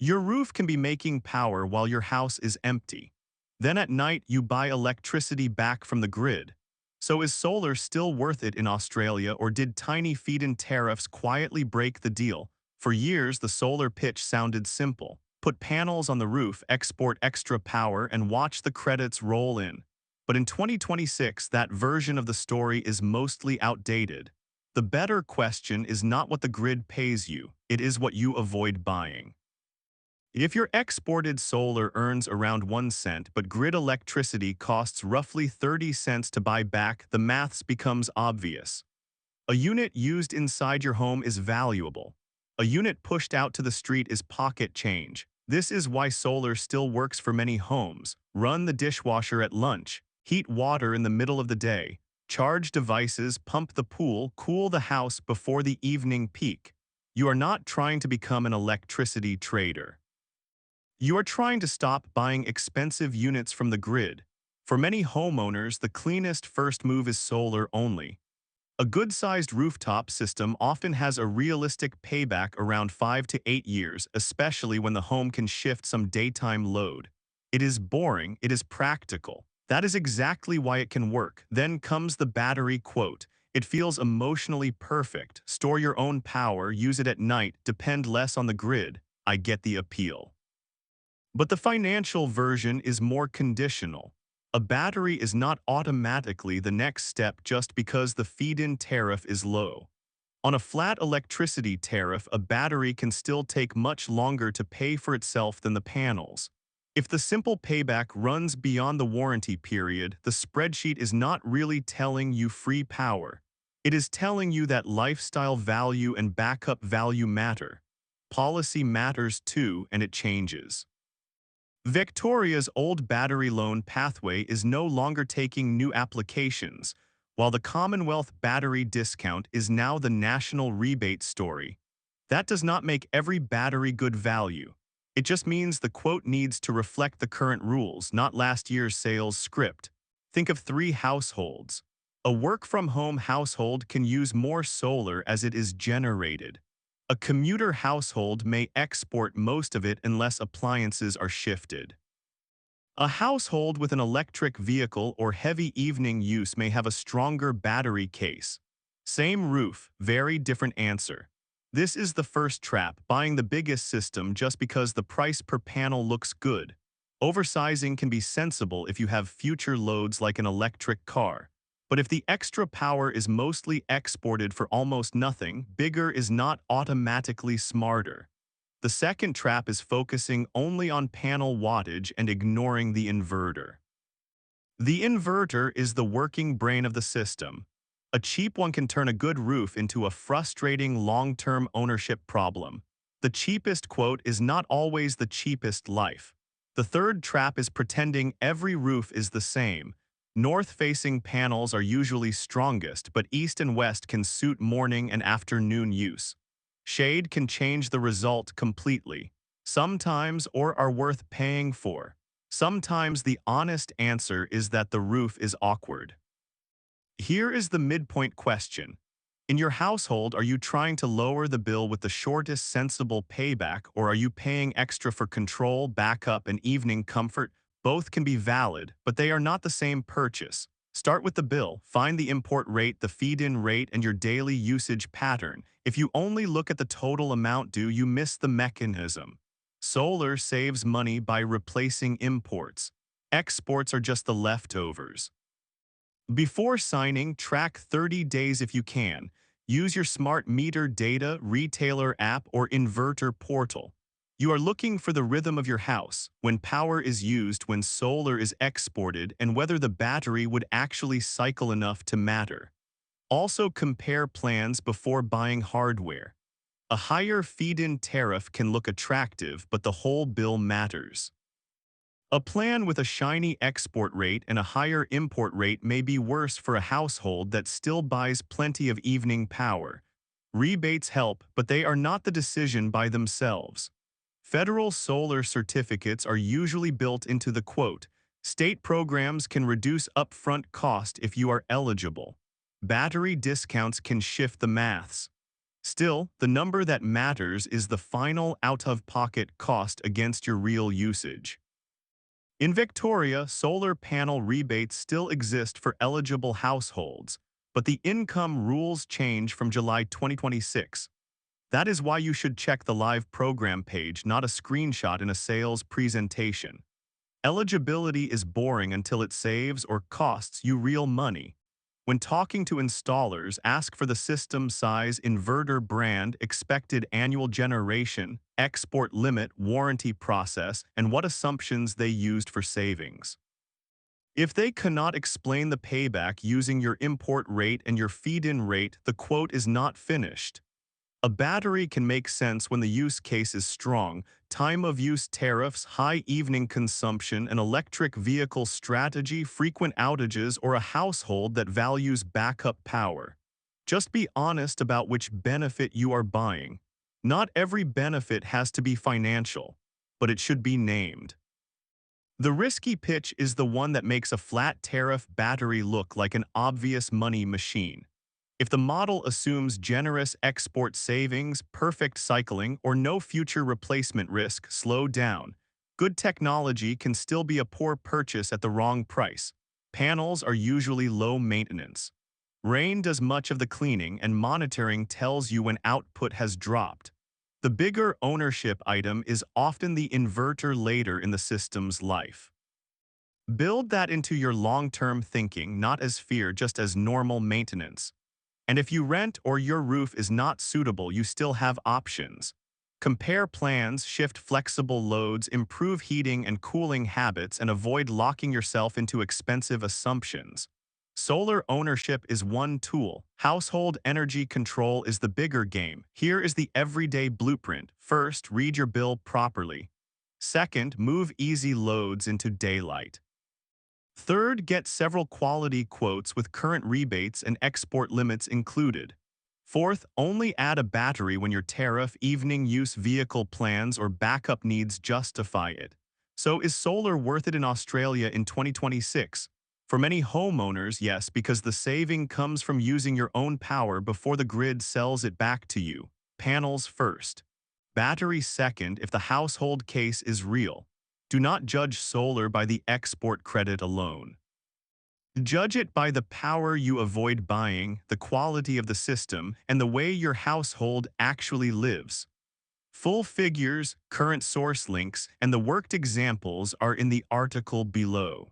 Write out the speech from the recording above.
Your roof can be making power while your house is empty. Then at night, you buy electricity back from the grid. So is solar still worth it in Australia, or did tiny feed-in tariffs quietly break the deal? For years, the solar pitch sounded simple. Put panels on the roof, export extra power, and watch the credits roll in. But in 2026, that version of the story is mostly outdated. The better question is not what the grid pays you, it is what you avoid buying. If your exported solar earns around 1 cent but grid electricity costs roughly 30 cents to buy back, the maths becomes obvious. A unit used inside your home is valuable. A unit pushed out to the street is pocket change. This is why solar still works for many homes. Run the dishwasher at lunch, heat water in the middle of the day, charge devices, pump the pool, cool the house before the evening peak. You are not trying to become an electricity trader. You are trying to stop buying expensive units from the grid. For many homeowners, the cleanest first move is solar only. A good-sized rooftop system often has a realistic payback around 5 to 8 years, especially when the home can shift some daytime load. It is boring, it is practical. That is exactly why it can work. Then comes the battery quote. It feels emotionally perfect. Store your own power, use it at night, depend less on the grid. I get the appeal. But the financial version is more conditional. A battery is not automatically the next step just because the feed-in tariff is low. On a flat electricity tariff, a battery can still take much longer to pay for itself than the panels. If the simple payback runs beyond the warranty period, the spreadsheet is not really telling you free power. It is telling you that lifestyle value and backup value matter. Policy matters too, and it changes. Victoria's old battery loan pathway is no longer taking new applications, while the Commonwealth battery discount is now the national rebate story. That does not make every battery good value. It just means the quote needs to reflect the current rules, not last year's sales script. Think of 3 households. A work-from-home household can use more solar as it is generated. A commuter household may export most of it unless appliances are shifted. A household with an electric vehicle or heavy evening use may have a stronger battery case. Same roof, very different answer. This is the first trap, buying the biggest system just because the price per panel looks good. Oversizing can be sensible if you have future loads like an electric car. But if the extra power is mostly exported for almost nothing, bigger is not automatically smarter. The second trap is focusing only on panel wattage and ignoring the inverter. The inverter is the working brain of the system. A cheap one can turn a good roof into a frustrating long-term ownership problem. The cheapest quote is not always the cheapest life. The third trap is pretending every roof is the same. North-facing panels are usually strongest, but east and west can suit morning and afternoon use. Shade can change the result completely. Sometimes or are worth paying for. Sometimes the honest answer is that the roof is awkward. Here is the midpoint question. In your household, are you trying to lower the bill with the shortest sensible payback, or are you paying extra for control, backup, and evening comfort? Both can be valid, but they are not the same purchase. Start with the bill, find the import rate, the feed-in rate, and your daily usage pattern. If you only look at the total amount due, you miss the mechanism. Solar saves money by replacing imports. Exports are just the leftovers. Before signing, track 30 days if you can. Use your smart meter data, retailer app, or inverter portal. You are looking for the rhythm of your house, when power is used, when solar is exported, and whether the battery would actually cycle enough to matter. Also compare plans before buying hardware. A higher feed-in tariff can look attractive, but the whole bill matters. A plan with a shiny export rate and a higher import rate may be worse for a household that still buys plenty of evening power. Rebates help, but they are not the decision by themselves. Federal solar certificates are usually built into the quote. State programs can reduce upfront cost if you are eligible. Battery discounts can shift the maths. Still, the number that matters is the final out-of-pocket cost against your real usage. In Victoria, solar panel rebates still exist for eligible households, but the income rules change from July 2026. That is why you should check the live program page, not a screenshot in a sales presentation. Eligibility is boring until it saves or costs you real money. When talking to installers, ask for the system size, inverter brand, expected annual generation, export limit, warranty process, and what assumptions they used for savings. If they cannot explain the payback using your import rate and your feed-in rate, the quote is not finished. A battery can make sense when the use case is strong, time of use tariffs, high evening consumption, an electric vehicle strategy, frequent outages, or a household that values backup power. Just be honest about which benefit you are buying. Not every benefit has to be financial, but it should be named. The risky pitch is the one that makes a flat tariff battery look like an obvious money machine. If the model assumes generous export savings, perfect cycling, or no future replacement risk, slow down. Good technology can still be a poor purchase at the wrong price. Panels are usually low maintenance. Rain does much of the cleaning, and monitoring tells you when output has dropped. The bigger ownership item is often the inverter later in the system's life. Build that into your long-term thinking, not as fear, just as normal maintenance. And if you rent or your roof is not suitable, you still have options. Compare plans, shift flexible loads, improve heating and cooling habits, and avoid locking yourself into expensive assumptions. Solar ownership is one tool. Household energy control is the bigger game. Here is the everyday blueprint. First, read your bill properly. Second, move easy loads into daylight. Third, get several quality quotes with current rebates and export limits included. Fourth, only add a battery when your tariff, evening use vehicle plans, or backup needs justify it. So is solar worth it in Australia in 2026? For many homeowners, yes, because the saving comes from using your own power before the grid sells it back to you. Panels first. Battery second if the household case is real. Do not judge solar by the export credit alone. Judge it by the power you avoid buying, the quality of the system, and the way your household actually lives. Full figures, current source links, and the worked examples are in the article below.